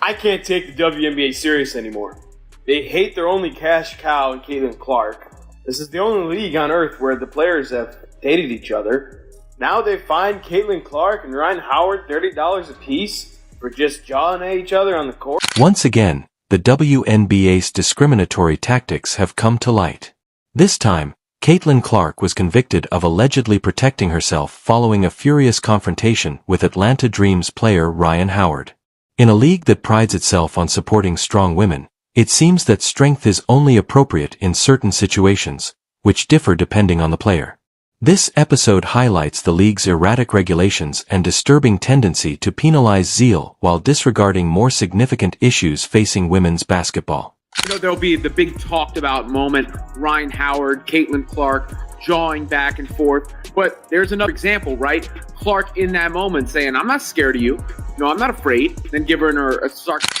I can't take the WNBA serious anymore. They hate their only cash cow in Caitlin Clark. This is the only league on earth where the players have dated each other. Now they fined Caitlin Clark and Ryan Howard $30 apiece for just jawing at each other on the court. Once again, the WNBA's discriminatory tactics have come to light. This time, Caitlin Clark was convicted of allegedly protecting herself following a furious confrontation with Atlanta Dreams player Ryan Howard. In a league that prides itself on supporting strong women, it seems that strength is only appropriate in certain situations, which differ depending on the player. This episode highlights the league's erratic regulations and disturbing tendency to penalize zeal while disregarding more significant issues facing women's basketball. There'll be the big talked about moment, Ryan Howard, Caitlin Clark, jawing back and forth. But there's another example, right? Clark in that moment saying, I'm not scared of you. No, I'm not afraid. Then giving her a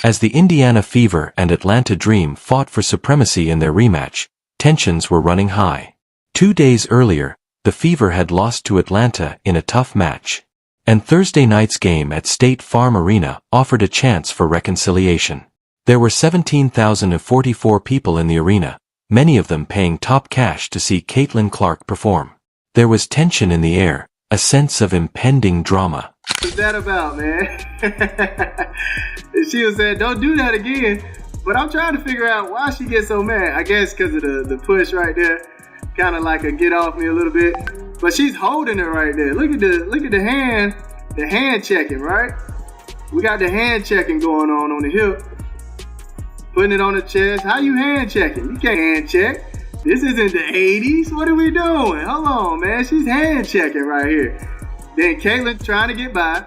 As the Indiana Fever and Atlanta Dream fought for supremacy in their rematch, tensions were running high. 2 days earlier, the Fever had lost to Atlanta in a tough match. And Thursday night's game at State Farm Arena offered a chance for reconciliation. There were 17,044 people in the arena, many of them paying top cash to see Caitlin Clark perform. There was tension in the air, a sense of impending drama. What's that about, man? She was saying, don't do that again. But I'm trying to figure out why she gets so mad. I guess because of the push right there. Kind of like a get off me a little bit. But she's holding it right there. Look at the hand checking, right? We got the hand checking going on the hip. Putting it on the chest. How you hand checking? You can't hand check. This isn't the 80s. What are we doing? Hold on, man. She's hand checking right here. Then Caitlin trying to get by,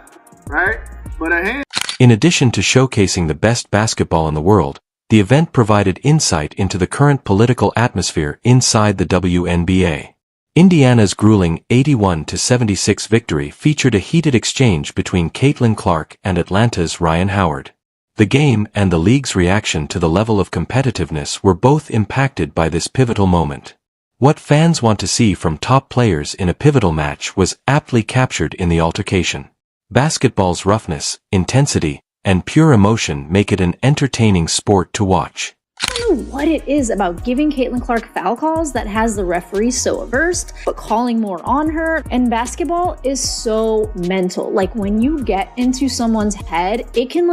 right? But her hand. In addition to showcasing the best basketball in the world, the event provided insight into the current political atmosphere inside the WNBA. Indiana's grueling 81-76 victory featured a heated exchange between Caitlin Clark and Atlanta's Ryan Howard. The game and the league's reaction to the level of competitiveness were both impacted by this pivotal moment. What fans want to see from top players in a pivotal match was aptly captured in the altercation. Basketball's roughness, intensity, and pure emotion make it an entertaining sport to watch. I don't know what it is about giving Caitlin Clark foul calls that has the referees so averse, but calling more on her. And basketball is so mental. Like when you get into someone's head, it can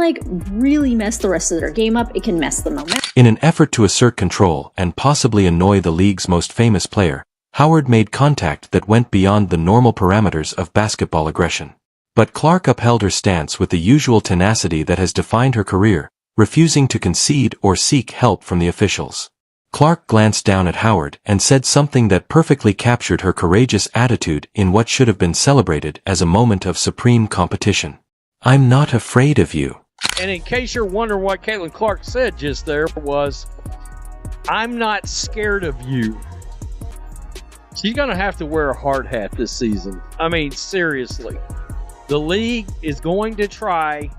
really mess the rest of their game up. It can mess the momentum. In an effort to assert control and possibly annoy the league's most famous player, Howard made contact that went beyond the normal parameters of basketball aggression. But Clark upheld her stance with the usual tenacity that has defined her career, refusing to concede or seek help from the officials. Clark glanced down at Howard and said something that perfectly captured her courageous attitude in what should have been celebrated as a moment of supreme competition. I'm not afraid of you. And in case you're wondering what Caitlin Clark said just there was, I'm not scared of you. She's going to have to wear a hard hat this season. I mean, seriously. The league is going to try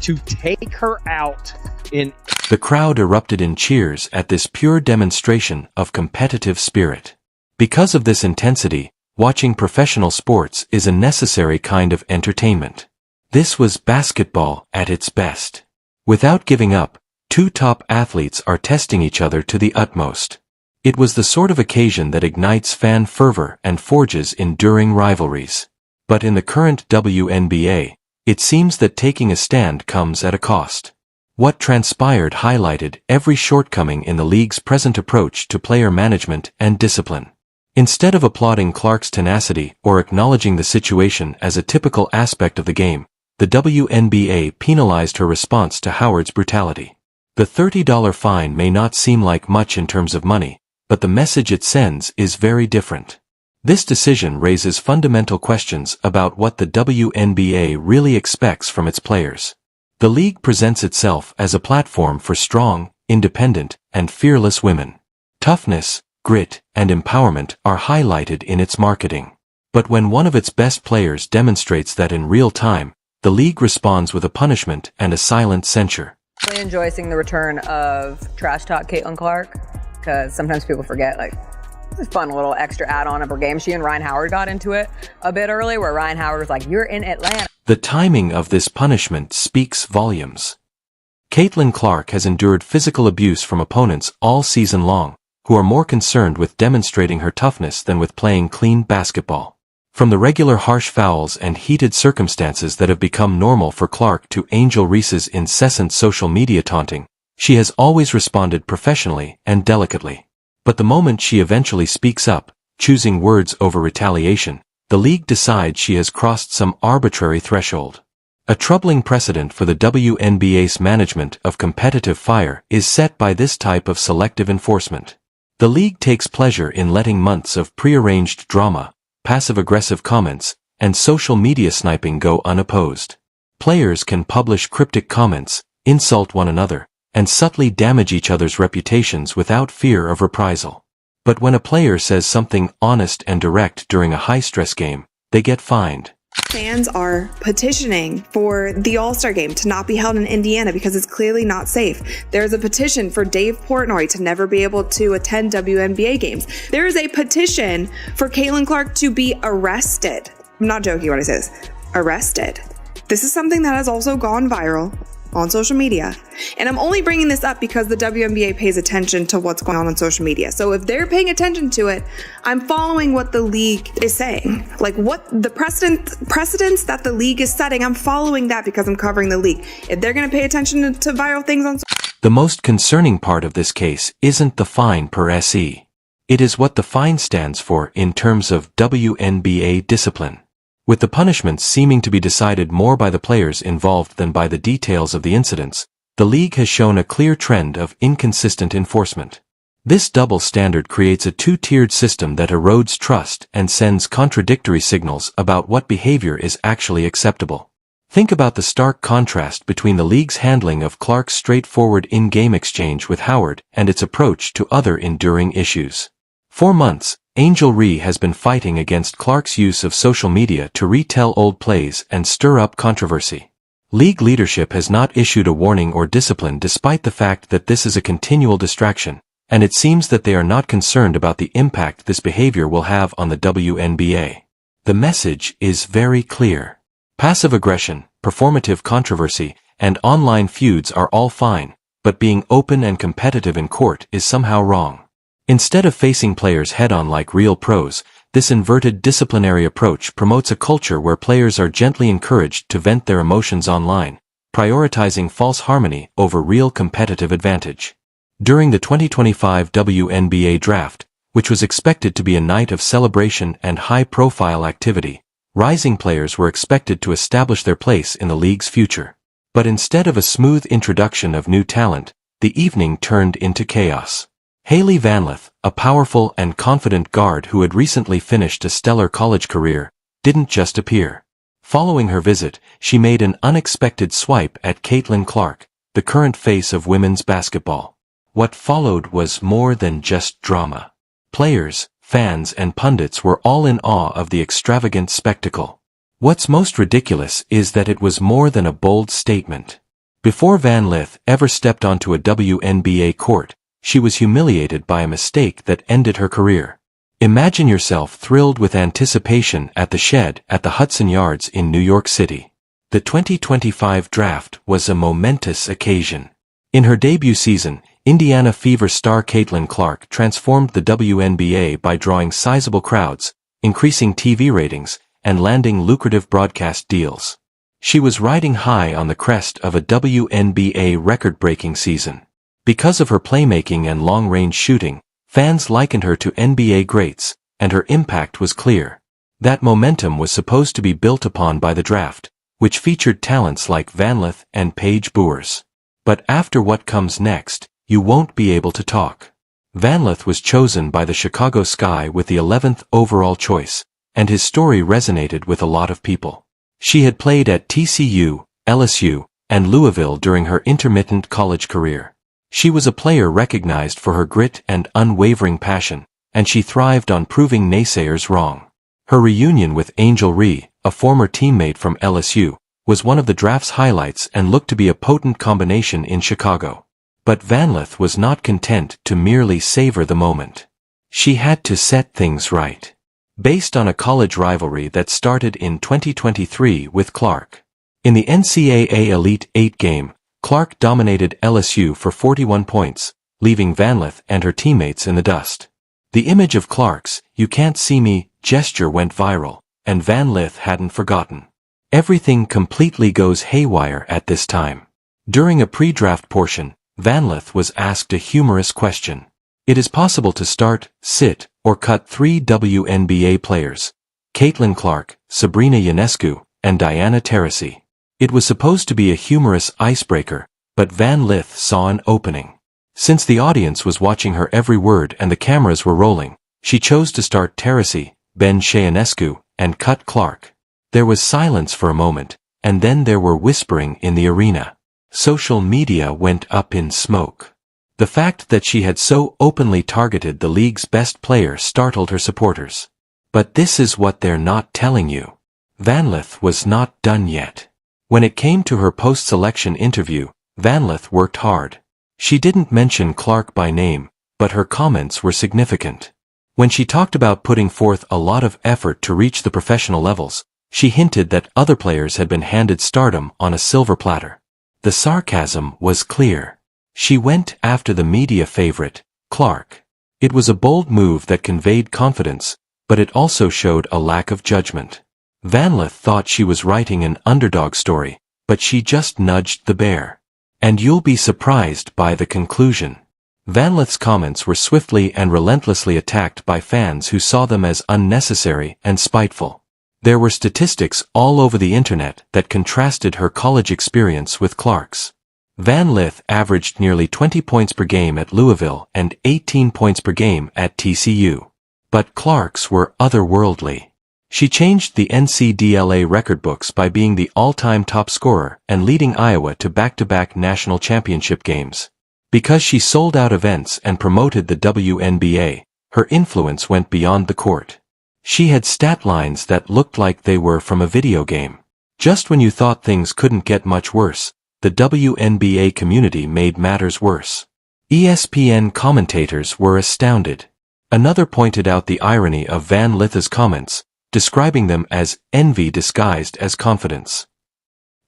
to take her out in... The crowd erupted in cheers at this pure demonstration of competitive spirit. Because of this intensity, watching professional sports is a necessary kind of entertainment. This was basketball at its best. Without giving up, two top athletes are testing each other to the utmost. It was the sort of occasion that ignites fan fervor and forges enduring rivalries. But in the current WNBA, it seems that taking a stand comes at a cost. What transpired highlighted every shortcoming in the league's present approach to player management and discipline. Instead of applauding Clark's tenacity or acknowledging the situation as a typical aspect of the game, the WNBA penalized her response to Howard's brutality. The $30 fine may not seem like much in terms of money, but the message it sends is very different. This decision raises fundamental questions about what the WNBA really expects from its players. The league presents itself as a platform for strong, independent, and fearless women. Toughness, grit, and empowerment are highlighted in its marketing. But when one of its best players demonstrates that in real time, the league responds with a punishment and a silent censure. I really enjoy seeing the return of Trash Talk Caitlin Clark, because sometimes people forget, it's a fun little extra add-on of her game. She and Ryan Howard got into it a bit early, where Ryan Howard was like, you're in Atlanta. The timing of this punishment speaks volumes. Caitlin Clark has endured physical abuse from opponents all season long, who are more concerned with demonstrating her toughness than with playing clean basketball. From the regular harsh fouls and heated circumstances that have become normal for Clark to Angel Reese's incessant social media taunting, she has always responded professionally and delicately. But the moment she eventually speaks up, choosing words over retaliation, the league decides she has crossed some arbitrary threshold. A troubling precedent for the WNBA's management of competitive fire is set by this type of selective enforcement. The league takes pleasure in letting months of prearranged drama, passive-aggressive comments, and social media sniping go unopposed. Players can publish cryptic comments, insult one another, and subtly damage each other's reputations without fear of reprisal. But when a player says something honest and direct during a high-stress game, they get fined. Fans are petitioning for the All-Star game to not be held in Indiana because it's clearly not safe. There's a petition for Dave Portnoy to never be able to attend WNBA games. There is a petition for Caitlin Clark to be arrested. I'm not joking when I say this. Arrested. This is something that has also gone viral on social media. And I'm only bringing this up because the WNBA pays attention to what's going on social media. So if they're paying attention to it, I'm following what the league is saying. Like what the precedents that the league is setting, I'm following that because I'm covering the league. If they're going to pay attention to viral things on The most concerning part of this case isn't the fine per SE. It is what the fine stands for in terms of WNBA discipline. With the punishments seeming to be decided more by the players involved than by the details of the incidents, the league has shown a clear trend of inconsistent enforcement. This double standard creates a two-tiered system that erodes trust and sends contradictory signals about what behavior is actually acceptable. Think about the stark contrast between the league's handling of Clark's straightforward in-game exchange with Howard and its approach to other enduring issues. For months, Angel Reese has been fighting against Clark's use of social media to retell old plays and stir up controversy. League leadership has not issued a warning or discipline despite the fact that this is a continual distraction, and it seems that they are not concerned about the impact this behavior will have on the WNBA. The message is very clear. Passive aggression, performative controversy, and online feuds are all fine, but being open and competitive in court is somehow wrong. Instead of facing players head-on like real pros, this inverted disciplinary approach promotes a culture where players are gently encouraged to vent their emotions online, prioritizing false harmony over real competitive advantage. During the 2025 WNBA draft, which was expected to be a night of celebration and high-profile activity, rising players were expected to establish their place in the league's future. But instead of a smooth introduction of new talent, the evening turned into chaos. Hailey Van Lith, a powerful and confident guard who had recently finished a stellar college career, didn't just appear. Following her visit, she made an unexpected swipe at Caitlin Clark, the current face of women's basketball. What followed was more than just drama. Players, fans, and pundits were all in awe of the extravagant spectacle. What's most ridiculous is that it was more than a bold statement. Before Van Lith ever stepped onto a WNBA court, she was humiliated by a mistake that ended her career. Imagine yourself thrilled with anticipation at the Shed at the Hudson Yards in New York City. The 2025 draft was a momentous occasion. In her debut season, Indiana Fever star Caitlin Clark transformed the WNBA by drawing sizable crowds, increasing TV ratings, and landing lucrative broadcast deals. She was riding high on the crest of a WNBA record-breaking season. Because of her playmaking and long-range shooting, fans likened her to NBA greats, and her impact was clear. That momentum was supposed to be built upon by the draft, which featured talents like Van Lith and Paige Buers. But after what comes next, you won't be able to talk. Van Lith was chosen by the Chicago Sky with the 11th overall choice, and his story resonated with a lot of people. She had played at TCU, LSU, and Louisville during her intermittent college career. She was a player recognized for her grit and unwavering passion, and she thrived on proving naysayers wrong. Her reunion with Angel Reese, a former teammate from LSU, was one of the draft's highlights and looked to be a potent combination in Chicago. But Van Lith was not content to merely savor the moment. She had to set things right. Based on a college rivalry that started in 2023 with Clark. In the NCAA Elite Eight game, Clark dominated LSU for 41 points, leaving Vanlith and her teammates in the dust. The image of Clark's "you can't see me" gesture went viral, and Vanlith hadn't forgotten. Everything completely goes haywire at this time. During a pre-draft portion, Vanlith was asked a humorous question. It is possible to start, sit, or cut 3 WNBA players: Caitlin Clark, Sabrina Ionescu, and Diana Taurasi. It was supposed to be a humorous icebreaker, but Vanlith saw an opening. Since the audience was watching her every word and the cameras were rolling, she chose to start Taurasi, Ben Ionescu, and cut Clark. There was silence for a moment, and then there were whispering in the arena. Social media went up in smoke. The fact that she had so openly targeted the league's best player startled her supporters. But this is what they're not telling you. Vanlith was not done yet. When it came to her post-selection interview, Vanlith worked hard. She didn't mention Clark by name, but her comments were significant. When she talked about putting forth a lot of effort to reach the professional levels, she hinted that other players had been handed stardom on a silver platter. The sarcasm was clear. She went after the media favorite, Clark. It was a bold move that conveyed confidence, but it also showed a lack of judgment. Vanlith thought she was writing an underdog story, but she just nudged the bear. And you'll be surprised by the conclusion. Vanlith's comments were swiftly and relentlessly attacked by fans who saw them as unnecessary and spiteful. There were statistics all over the internet that contrasted her college experience with Clark's. Vanlith averaged nearly 20 points per game at Louisville and 18 points per game at TCU. But Clark's were otherworldly. She changed the NCAA record books by being the all-time top scorer and leading Iowa to back-to-back national championship games. Because she sold out events and promoted the WNBA, her influence went beyond the court. She had stat lines that looked like they were from a video game. Just when you thought things couldn't get much worse, the WNBA community made matters worse. ESPN commentators were astounded. Another pointed out the irony of Vanlith's comments, describing them as envy disguised as confidence.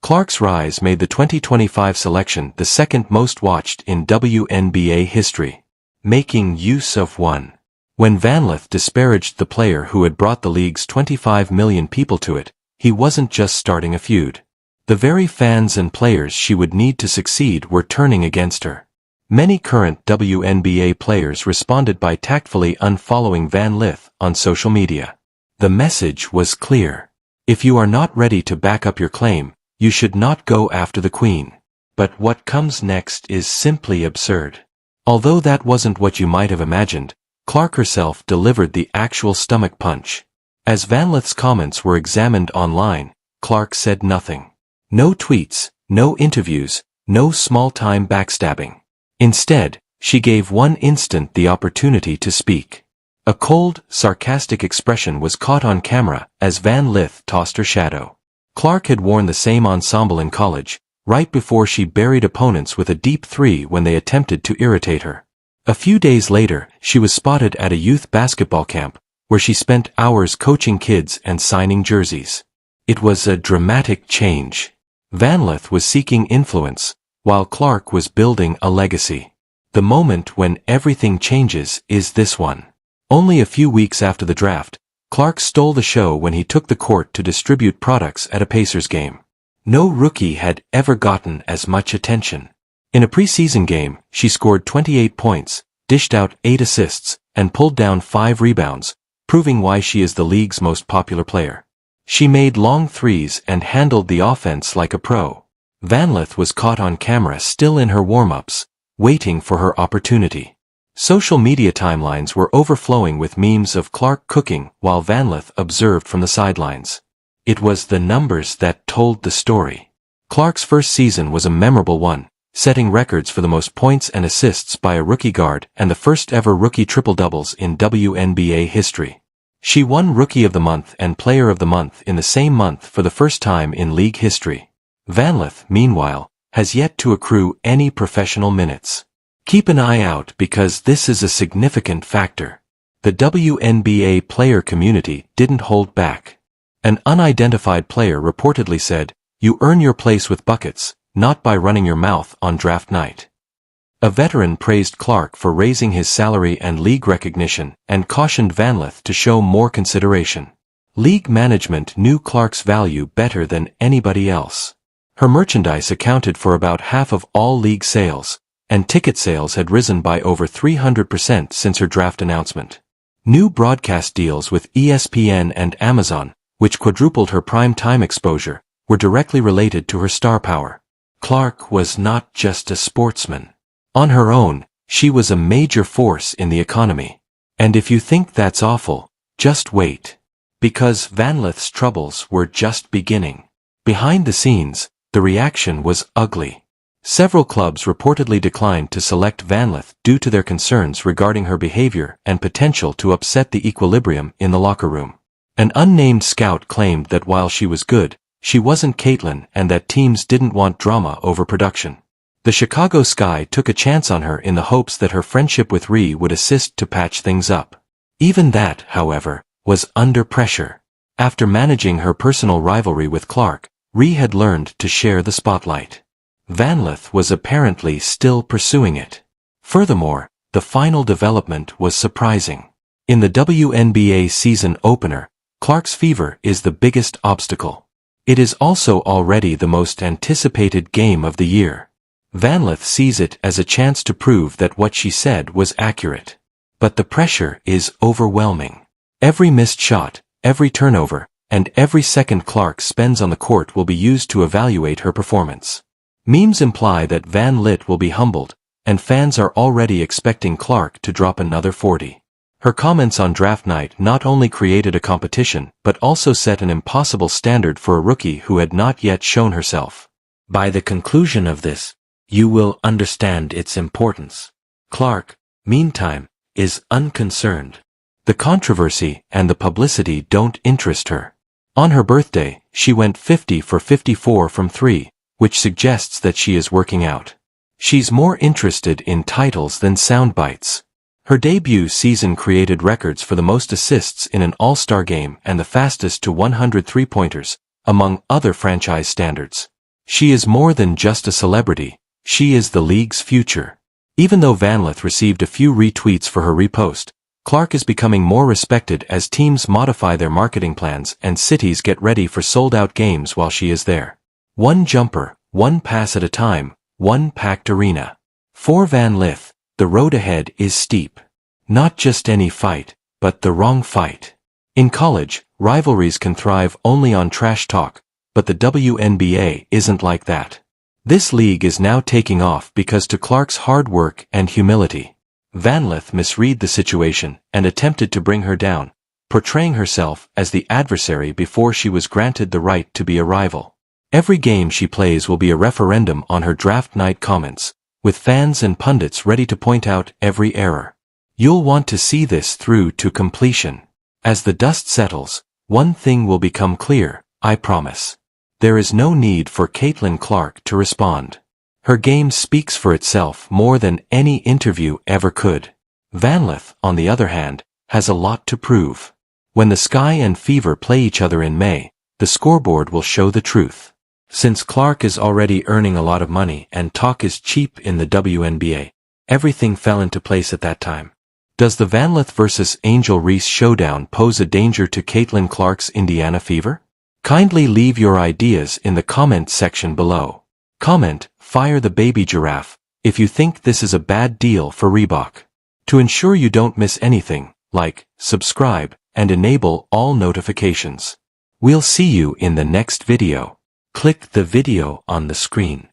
Clark's rise made the 2025 selection the second most watched in WNBA history. Making use of one. When Vanlith disparaged the player who had brought the league's 25 million people to it, he wasn't just starting a feud. The very fans and players she would need to succeed were turning against her. Many current WNBA players responded by tactfully unfollowing Vanlith on social media. The message was clear. If you are not ready to back up your claim, you should not go after the queen. But what comes next is simply absurd. Although that wasn't what you might have imagined, Clark herself delivered the actual stomach punch. As Vanlith's comments were examined online, Clark said nothing. No tweets, no interviews, no small-time backstabbing. Instead, she gave one instant the opportunity to speak. A cold, sarcastic expression was caught on camera as Vanlith tossed her shadow. Clark had worn the same ensemble in college, right before she buried opponents with a deep three when they attempted to irritate her. A few days later, she was spotted at a youth basketball camp, where she spent hours coaching kids and signing jerseys. It was a dramatic change. Vanlith was seeking influence, while Clark was building a legacy. The moment when everything changes is this one. Only a few weeks after the draft, Clark stole the show when he took the court to distribute products at a Pacers game. No rookie had ever gotten as much attention. In a preseason game, she scored 28 points, dished out 8 assists, and pulled down 5 rebounds, proving why she is the league's most popular player. She made long threes and handled the offense like a pro. Vanlith was caught on camera still in her warm-ups, waiting for her opportunity. Social media timelines were overflowing with memes of Clark cooking while Vanlith observed from the sidelines. It was the numbers that told the story. Clark's first season was a memorable one, setting records for the most points and assists by a rookie guard and the first ever rookie triple-doubles in WNBA history. She won Rookie of the Month and Player of the Month in the same month for the first time in league history. Vanlith, meanwhile, has yet to accrue any professional minutes. Keep an eye out because this is a significant factor. The WNBA player community didn't hold back. An unidentified player reportedly said, "You earn your place with buckets, not by running your mouth on draft night. A veteran praised Clark for raising his salary and league recognition and cautioned VanLith to show more consideration. League management knew Clark's value better than anybody else. Her merchandise accounted for about half of all league sales, and ticket sales had risen by over 300% since her draft announcement. New broadcast deals with ESPN and Amazon, which quadrupled her prime time exposure, were directly related to her star power. Clark was not just a sportsman. On her own, she was a major force in the economy. And if you think that's awful, just wait. Because VanLith's troubles were just beginning. Behind the scenes, the reaction was ugly. Several clubs reportedly declined to select VanLith due to their concerns regarding her behavior and potential to upset the equilibrium in the locker room. An unnamed scout claimed that while she was good, she wasn't Caitlin and that teams didn't want drama over production. The Chicago Sky took a chance on her in the hopes that her friendship with Rhee would assist to patch things up. Even that, however, was under pressure. After managing her personal rivalry with Clark, Rhee had learned to share the spotlight. VanLith was apparently still pursuing it. Furthermore, the final development was surprising. In the WNBA season opener, Clark's fever is the biggest obstacle. It is also already the most anticipated game of the year. VanLith sees it as a chance to prove that what she said was accurate. But the pressure is overwhelming. Every missed shot, every turnover, and every second Clark spends on the court will be used to evaluate her performance. Memes imply that VanLith will be humbled, and fans are already expecting Clark to drop another 40. Her comments on draft night not only created a competition but also set an impossible standard for a rookie who had not yet shown herself. By the conclusion of this, you will understand its importance. Clark, meantime, is unconcerned. The controversy and the publicity don't interest her. On her birthday, she went 50 for 54 from 3, which suggests that she is working out. She's more interested in titles than sound bites. Her debut season created records for the most assists in an all-star game and the fastest to 100 three-pointers, among other franchise standards. She is more than just a celebrity. She is the league's future. Even though VanLith received a few retweets for her repost, Clark is becoming more respected as teams modify their marketing plans and cities get ready for sold-out games while she is there. One jumper, one pass at a time, one packed arena. For VanLith, the road ahead is steep. Not just any fight, but the wrong fight. In college, rivalries can thrive only on trash talk, but the WNBA isn't like that. This league is now taking off because to Clark's hard work and humility. VanLith misread the situation and attempted to bring her down, portraying herself as the adversary before she was granted the right to be a rival. Every game she plays will be a referendum on her draft night comments, with fans and pundits ready to point out every error. You'll want to see this through to completion. As the dust settles, one thing will become clear, I promise. There is no need for Caitlin Clark to respond. Her game speaks for itself more than any interview ever could. VanLith, on the other hand, has a lot to prove. When the Sky and Fever play each other in May, the scoreboard will show the truth. Since Clark is already earning a lot of money and talk is cheap in the WNBA, everything fell into place at that time. Does the VanLith vs. Angel Reese showdown pose a danger to Caitlin Clark's Indiana Fever? Kindly leave your ideas in the comment section below. Comment, "Fire the baby giraffe," if you think this is a bad deal for Reebok. To ensure you don't miss anything, like, subscribe, and enable all notifications. We'll see you in the next video. Click the video on the screen.